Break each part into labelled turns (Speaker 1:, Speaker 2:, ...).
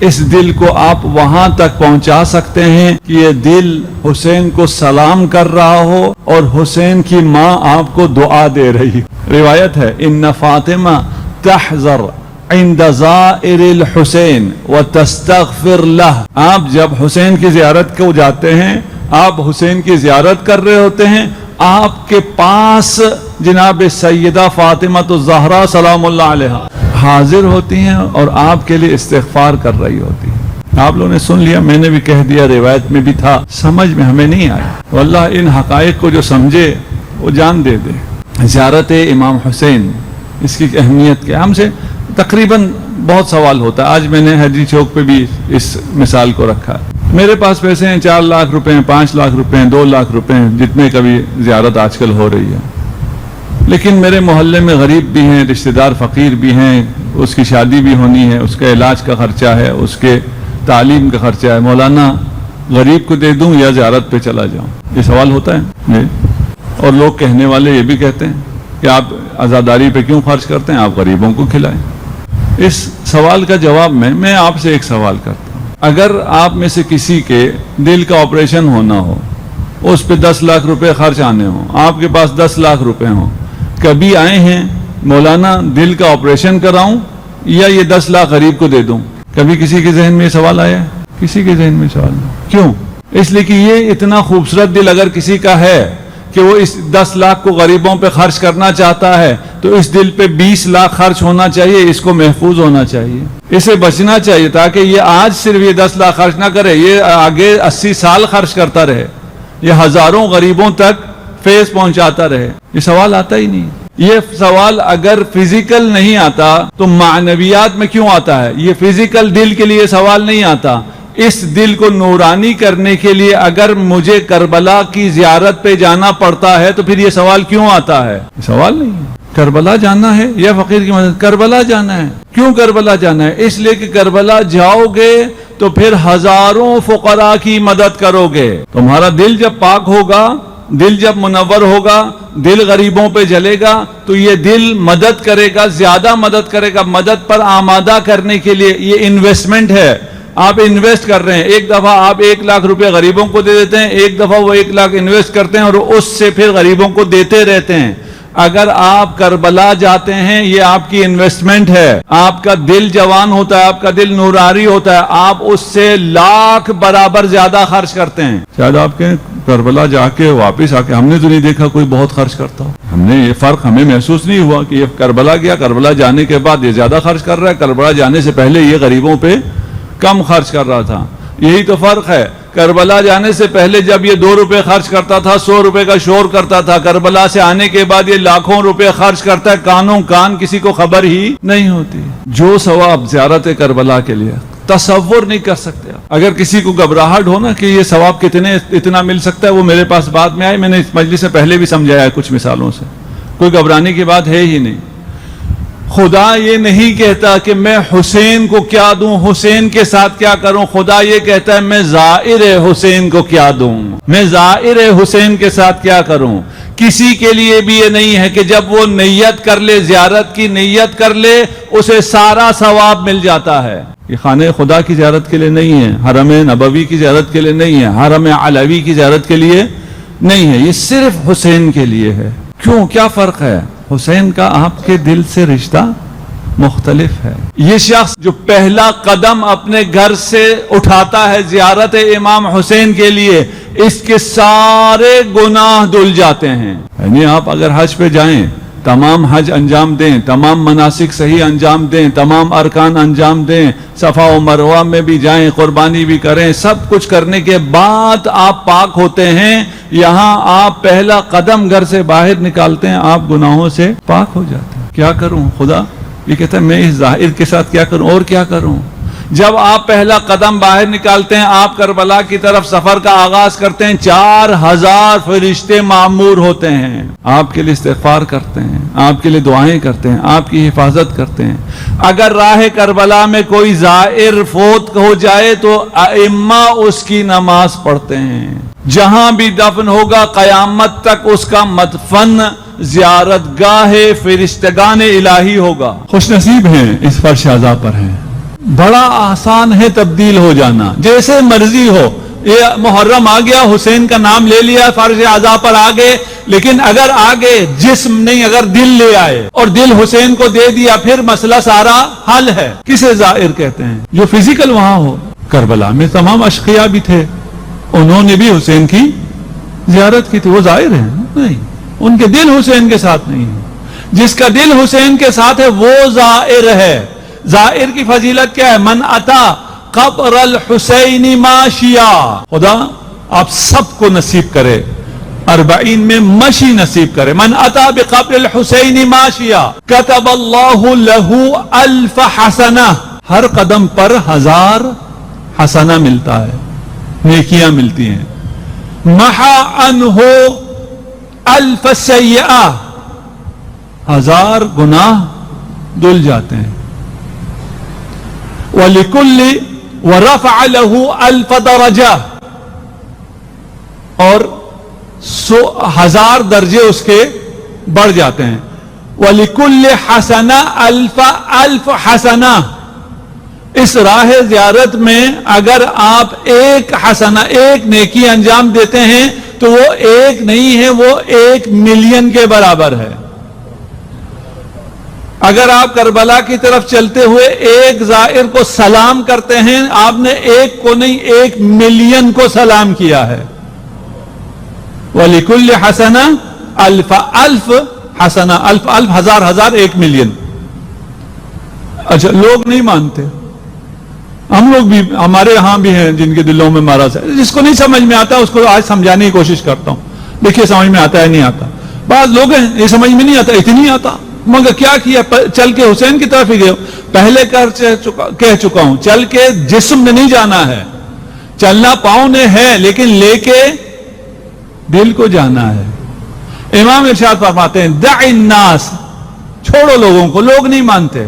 Speaker 1: اس دل کو آپ وہاں تک پہنچا سکتے ہیں کہ یہ دل حسین کو سلام کر رہا ہو اور حسین کی ماں آپ کو دعا دے رہی. روایت ہے ان فاطمہ تحذر عند زائر الحسین وتستغفر له. آپ جب حسین کی زیارت کو جاتے ہیں، آپ حسین کی زیارت کر رہے ہوتے ہیں، آپ کے پاس جناب سیدہ فاطمہ الزہرا سلام اللہ علیہا حاضر ہوتی ہیں اور آپ کے لیے استغفار کر رہی ہوتی ہیں. آپ لوگوں نے سن لیا، میں نے بھی کہہ دیا، روایت میں بھی تھا، سمجھ میں ہمیں نہیں آیا. واللہ ان حقائق کو جو سمجھے وہ جان دے دے. زیارت امام حسین، اس کی اہمیت کیا؟ ہم سے تقریباً بہت سوال ہوتا ہے. آج میں نے حیدری چوک پہ بھی اس مثال کو رکھا ہے. میرے پاس پیسے ہیں 4 لاکھ روپے ہیں، 5 لاکھ روپے ہیں، 2 لاکھ روپے ہیں، جتنے کا بھی زیارت آج کل ہو رہی ہے. لیکن میرے محلے میں غریب بھی ہیں، رشتہ دار فقیر بھی ہیں، اس کی شادی بھی ہونی ہے، اس کا علاج کا خرچہ ہے، اس کے تعلیم کا خرچہ ہے. مولانا غریب کو دے دوں یا زیارت پہ چلا جاؤں؟ یہ سوال ہوتا ہے. اور لوگ کہنے والے یہ بھی کہتے ہیں کہ آپ عزاداری پہ کیوں خرچ کرتے ہیں، آپ غریبوں کو کھلائیں. اس سوال کا جواب میں آپ سے ایک سوال کرتا ہوں. اگر آپ میں سے کسی کے دل کا آپریشن ہونا ہو، اس پہ 10 لاکھ روپے خرچ آنے ہوں، آپ کے پاس 10 لاکھ روپے ہوں، کبھی آئے ہیں مولانا دل کا آپریشن کراؤں یا یہ 10 لاکھ غریب کو دے دوں؟ کبھی کسی کے ذہن میں یہ سوال آیا ہے؟ کسی کے ذہن میں سوال نہیں. کیوں؟ اس لیے کہ یہ اتنا خوبصورت دل اگر کسی کا ہے کہ وہ اس 10 لاکھ کو غریبوں پہ خرچ کرنا چاہتا ہے تو اس دل پہ 20 لاکھ خرچ ہونا چاہیے. اس کو محفوظ ہونا چاہیے، اسے بچنا چاہیے، تاکہ یہ آج صرف یہ 10 لاکھ خرچ نہ کرے، یہ آگے 80 سال خرچ کرتا رہے، یہ ہزاروں غریبوں تک فیض پہنچاتا رہے. یہ سوال آتا ہی نہیں. یہ سوال اگر فزیکل نہیں آتا تو معنویات میں کیوں آتا ہے؟ یہ فزیکل دل کے لیے سوال نہیں آتا. اس دل کو نورانی کرنے کے لیے اگر مجھے کربلا کی زیارت پہ جانا پڑتا ہے تو پھر یہ سوال کیوں آتا ہے؟ یہ سوال نہیں ہے. کربلا جانا ہے یا فقیر کی مدد؟ کربلا جانا ہے. کیوں کربلا جانا ہے؟ اس لیے کہ کربلا جاؤ گے تو پھر ہزاروں فقراء کی مدد کرو گے. تمہارا دل جب پاک ہوگا، دل جب منور ہوگا، دل غریبوں پہ جلے گا تو یہ دل مدد کرے گا، زیادہ مدد کرے گا. مدد پر آمادہ کرنے کے لیے یہ انویسٹمنٹ ہے. آپ انویسٹ کر رہے ہیں. ایک دفعہ آپ 1 لاکھ روپے غریبوں کو دے دیتے ہیں، ایک دفعہ وہ 1 لاکھ انویسٹ کرتے ہیں اور اس سے پھر غریبوں کو دیتے رہتے ہیں. اگر آپ کربلا جاتے ہیں یہ آپ کی انویسٹمنٹ ہے. آپ کا دل جوان ہوتا ہے، آپ کا دل نورانی ہوتا ہے، آپ اس سے لاکھ برابر زیادہ خرچ کرتے ہیں. شاید آپ کے کربلا جا کے واپس آ کے ہم نے تو نہیں دیکھا کوئی بہت خرچ کرتا ہو. ہم نے یہ فرق ہمیں محسوس نہیں ہوا کہ یہ کربلا گیا، کربلا جانے کے بعد یہ زیادہ خرچ کر رہا ہے، کربلا جانے سے پہلے یہ غریبوں پہ کم خرچ کر رہا تھا. یہی تو فرق ہے. کربلا جانے سے پہلے جب یہ 2 روپے خرچ کرتا تھا، 100 روپے کا شور کرتا تھا، کربلا سے آنے کے بعد یہ لاکھوں روپے خرچ کرتا ہے، کانوں کان کسی کو خبر ہی نہیں ہوتی. جو ثواب زیارت کربلا کے لیے تصور نہیں کر سکتے. اگر کسی کو گھبراہٹ ہو نا کہ یہ ثواب اتنا مل سکتا ہے، وہ میرے پاس بعد میں آئے. میں نے اس مجلس سے پہلے بھی سمجھایا ہے کچھ مثالوں سے. کوئی گھبرانے کی بات ہے ہی نہیں. خدا یہ نہیں کہتا کہ میں حسین کو کیا دوں، حسین کے ساتھ کیا کروں. خدا یہ کہتا ہے میں زائر حسین کو کیا دوں، میں زائر حسین کے ساتھ کیا کروں. کسی کے لیے بھی یہ نہیں ہے کہ جب وہ نیت کر لے، زیارت کی نیت کر لے، اسے سارا ثواب مل جاتا ہے. یہ خانہ خدا کی زیارت کے لیے نہیں ہے، حرم نبوی کی زیارت کے لیے نہیں ہے، حرم علوی کی زیارت کے لیے نہیں ہے. یہ صرف حسین کے لیے ہے. کیوں؟ کیا فرق ہے؟ حسین کا آپ کے دل سے رشتہ مختلف ہے. یہ شخص جو پہلا قدم اپنے گھر سے اٹھاتا ہے زیارت امام حسین کے لیے، اس کے سارے گناہ دھل جاتے ہیں. یعنی آپ اگر حج پہ جائیں، تمام حج انجام دیں، تمام مناسک صحیح انجام دیں، تمام ارکان انجام دیں، صفا و مروہ میں بھی جائیں، قربانی بھی کریں، سب کچھ کرنے کے بعد آپ پاک ہوتے ہیں. یہاں آپ پہلا قدم گھر سے باہر نکالتے ہیں، آپ گناہوں سے پاک ہو جاتے ہیں. کیا کروں؟ خدا یہ کہتا ہے میں اس ظاہر کے ساتھ کیا کروں اور کیا کروں. جب آپ پہلا قدم باہر نکالتے ہیں، آپ کربلا کی طرف سفر کا آغاز کرتے ہیں، 4000 فرشتے معمور ہوتے ہیں، آپ کے لیے استغفار کرتے ہیں، آپ کے لیے دعائیں کرتے ہیں، آپ کی حفاظت کرتے ہیں. اگر راہ کربلا میں کوئی زائر فوت ہو جائے تو ائمہ اس کی نماز پڑھتے ہیں. جہاں بھی دفن ہوگا قیامت تک اس کا مدفن زیارت گاہ فرشتگان الہی ہوگا. خوش نصیب ہیں اس فرش عذاب پر ہیں. بڑا آسان ہے تبدیل ہو جانا، جیسے مرضی ہو. یہ محرم آ گیا، حسین کا نام لے لیا، فارش اعضاء پر آ گئے، لیکن اگر آگے جسم نہیں، اگر دل لے آئے اور دل حسین کو دے دیا، پھر مسئلہ سارا حل ہے. کسے زائر کہتے ہیں؟ جو فزیکل وہاں ہو. کربلا میں تمام اشقیاء بھی تھے، انہوں نے بھی حسین کی زیارت کی تھی، وہ زائر ہیں نہیں، ان کے دل حسین کے ساتھ نہیں ہے. جس کا دل حسین کے ساتھ ہے وہ زائر ہے. زائر کی فضیلت کیا ہے؟ من اتا قبر الحسین ماشیا. خدا آپ سب کو نصیب کرے 40 میں مشی نصیب کرے. من اتا بقبر الحسین ماشیا کتب اللہ لہ 1000 حسنہ. ہر قدم پر 1000 حسنہ ملتا ہے، نیکیاں ملتی ہیں. محا عنہ 1000 سیئہ، 1000 گناہ دھل جاتے ہیں. وَلِكُلِّ وَرَفَعَ لَهُ 1000 درجہ، اور 1000 درجے اس کے بڑھ جاتے ہیں. وَلِكُلِّ حَسَنَةٍ 1000 حسنہ. اس راہ زیارت میں اگر آپ ایک حسنہ، ایک نیکی انجام دیتے ہیں تو وہ ایک نہیں ہے، وہ 1,000,000 کے برابر ہے. اگر آپ کربلا کی طرف چلتے ہوئے ایک زائر کو سلام کرتے ہیں، آپ نے ایک کو نہیں 1,000,000 کو سلام کیا ہے. وَلِكُلِّ حَسَنَةٍ 1000 حسنہ. 1000 1000 1,000,000. اچھا، لوگ نہیں مانتے. ہم لوگ بھی، ہمارے ہاں بھی ہیں جن کے دلوں میں مرض ہے. جس کو نہیں سمجھ میں آتا اس کو آج سمجھانے کی کوشش کرتا ہوں. دیکھیے سمجھ میں آتا ہے نہیں آتا. بعض لوگ ہیں یہ سمجھ میں نہیں آتا، اتنی آتا، مگر کیا کیا؟ چل کے حسین کی طرف ہی گئے. پہلے کہہ چکا ہوں، چل کے جسم نے نہیں جانا ہے، چلنا پاؤں نے ہے، لیکن لے کے دل کو جانا ہے. امام ارشاد فرماتے ہیں دع الناس، چھوڑو لوگوں کو، لوگ نہیں مانتے.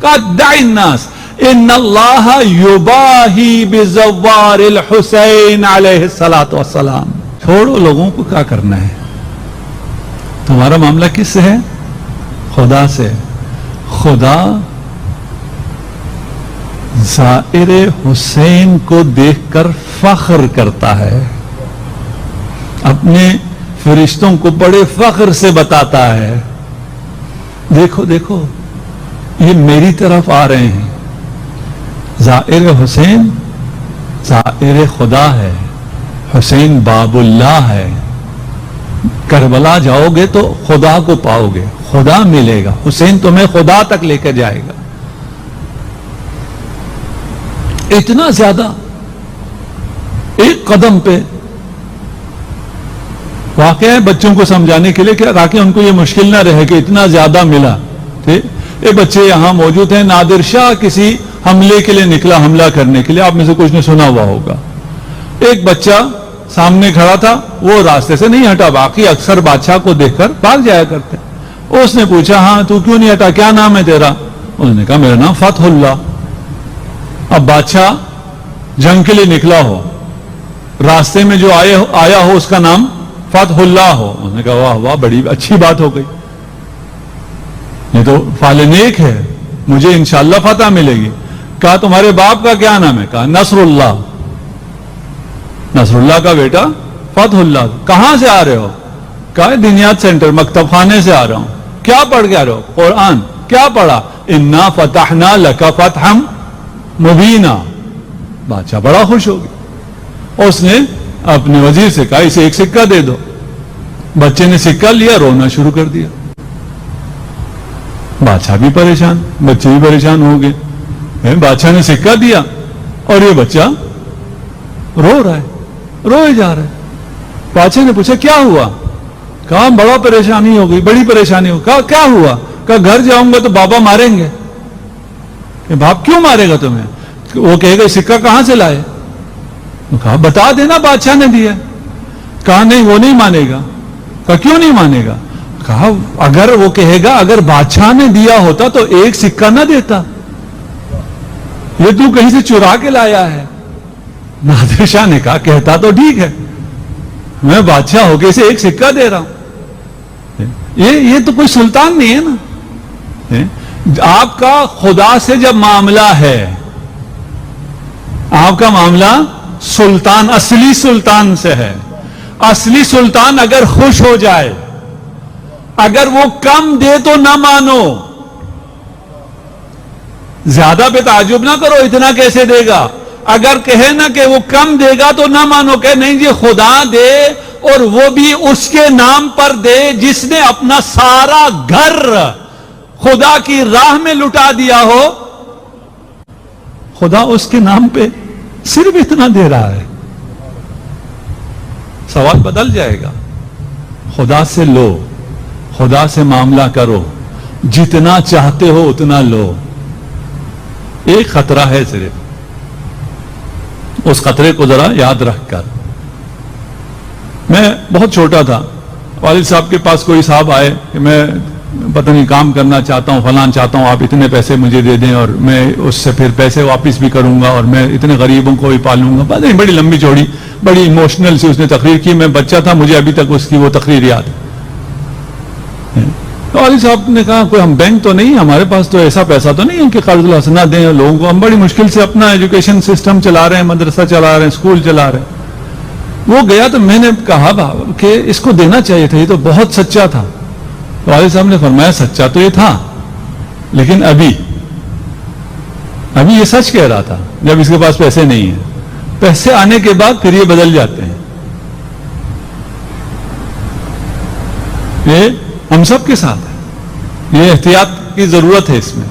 Speaker 1: کہا دع الناس ان اللہ یباہی بزوار الحسین علیہ الصلاۃ والسلام. چھوڑو لوگوں کو، کیا کرنا ہے؟ تمہارا معاملہ کس سے ہے؟ خدا سے. خدا زائر حسین کو دیکھ کر فخر کرتا ہے، اپنے فرشتوں کو بڑے فخر سے بتاتا ہے، دیکھو دیکھو یہ میری طرف آ رہے ہیں. زائر حسین زائر خدا ہے، حسین باب اللہ ہے. کربلا جاؤ گے تو خدا کو پاؤ گے، خدا ملے گا، حسین تمہیں خدا تک لے کے جائے گا. اتنا زیادہ ایک قدم پہ. واقعہ ہے بچوں کو سمجھانے کے لیے کہ تاکہ ان کو یہ مشکل نہ رہے کہ اتنا زیادہ ملا. یہ بچے یہاں موجود ہیں. نادر شاہ کسی حملے کے لیے نکلا، حملہ کرنے کے لیے. آپ میں سے کچھ نے سنا ہوا ہوگا. ایک بچہ سامنے کھڑا تھا، وہ راستے سے نہیں ہٹا. باقی اکثر بادشاہ کو دیکھ کر بھاگ جایا کرتے. اس نے پوچھا ہاں تو کیوں نہیں ہٹا، کیا نام ہے تیرا؟ انہوں نے کہا میرا نام فتح اللہ. اب بادشاہ جنگ کے لیے نکلا ہو، راستے میں جو آیا ہو اس کا نام فتح اللہ ہو. انہوں نے کہا واہ واہ، بڑی اچھی بات ہو گئی، یہ تو فال نیک ہے، مجھے انشاءاللہ فتح ملے گی. کہا تمہارے باپ کا کیا نام ہے؟ کہا نصر اللہ. نصر اللہ کا بیٹا فتح اللہ. کہاں سے آ رہے ہو؟ کہا دنیات سینٹر مکتب خانے سے آ رہا ہوں. کیا پڑھ کے آ رہے ہو؟ قرآن. کیا پڑھا؟ انا فتحنا لک فتحا مبینا. بادشاہ بڑا خوش ہو گیا. اس نے اپنے وزیر سے کہا اسے ایک سکہ دے دو. بچے نے سکہ لیا، رونا شروع کر دیا. بادشاہ بھی پریشان، بچے بھی پریشان ہو گئے. بادشاہ نے سکہ دیا اور یہ بچہ رو رہا ہے، روئے جا رہا ہے. بادشاہ نے پوچھا کیا ہوا؟ کہا بڑا پریشانی ہو گئی، بڑی پریشانی ہو. کہا کیا ہوا؟ کہا گھر جاؤں گا تو بابا ماریں گے. کہ باپ کیوں مارے گا تمہیں؟ وہ کہے گا سکہ کہاں سے لائے؟ کہا بتا دینا بادشاہ نے دیا. کہا نہیں وہ نہیں مانے گا. کہا کیوں نہیں مانے گا؟ کہا اگر وہ کہے گا اگر بادشاہ نے دیا ہوتا تو ایک سکہ نہ دیتا، یہ تو کہیں سے چرا کے لایا ہے. نادر شاہ نے کہا کہتا تو ٹھیک ہے، میں بادشاہ ہو کے اسے ایک سکہ دے رہا ہوں. یہ تو کوئی سلطان نہیں ہے نا. آپ کا خدا سے جب معاملہ ہے آپ کا معاملہ سلطان، اصلی سلطان سے ہے. اصلی سلطان اگر خوش ہو جائے، اگر وہ کم دے تو نہ مانو. زیادہ پہ تعجب نہ کرو، اتنا کیسے دے گا. اگر کہے نا کہ وہ کم دے گا تو نہ مانو، کہ نہیں جی خدا دے، اور وہ بھی اس کے نام پر دے جس نے اپنا سارا گھر خدا کی راہ میں لٹا دیا ہو. خدا اس کے نام پہ صرف اتنا دے رہا ہے. سوال بدل جائے گا. خدا سے لو، خدا سے معاملہ کرو، جتنا چاہتے ہو اتنا لو. ایک خطرہ ہے صرف، اس خطرے کو ذرا یاد رکھ کر. میں بہت چھوٹا تھا، والد صاحب کے پاس کوئی صاحب آئے کہ میں پتہ نہیں کام کرنا چاہتا ہوں، فلان چاہتا ہوں، آپ اتنے پیسے مجھے دے دیں اور میں اس سے پھر پیسے واپس بھی کروں گا اور میں اتنے غریبوں کو بھی پالوں گا. پتہ نہیں، بڑی لمبی چوڑی، بڑی ایموشنل سی اس نے تقریر کی. میں بچہ تھا، مجھے ابھی تک اس کی وہ تقریر یاد ہے. والد صاحب نے کہا کوئی ہم بینک تو نہیں، ہمارے پاس تو ایسا پیسہ تو نہیں ہے کہ قرض الحسنہ دیں لوگوں کو، ہم بڑی مشکل سے اپنا ایجوکیشن سسٹم چلا رہے ہیں، مدرسہ چلا رہے ہیں، اسکول چلا رہے ہیں. وہ گیا تو میں نے کہا کہ اس کو دینا چاہیے تھا، یہ تو بہت سچا تھا. والد صاحب نے فرمایا سچا تو یہ تھا، لیکن ابھی یہ سچ کہہ رہا تھا جب اس کے پاس پیسے نہیں ہیں. پیسے آنے کے بعد پھر یہ بدل جاتے ہیں. یہ ہم سب کے ساتھ ہے، یہ احتیاط کی ضرورت ہے اس میں.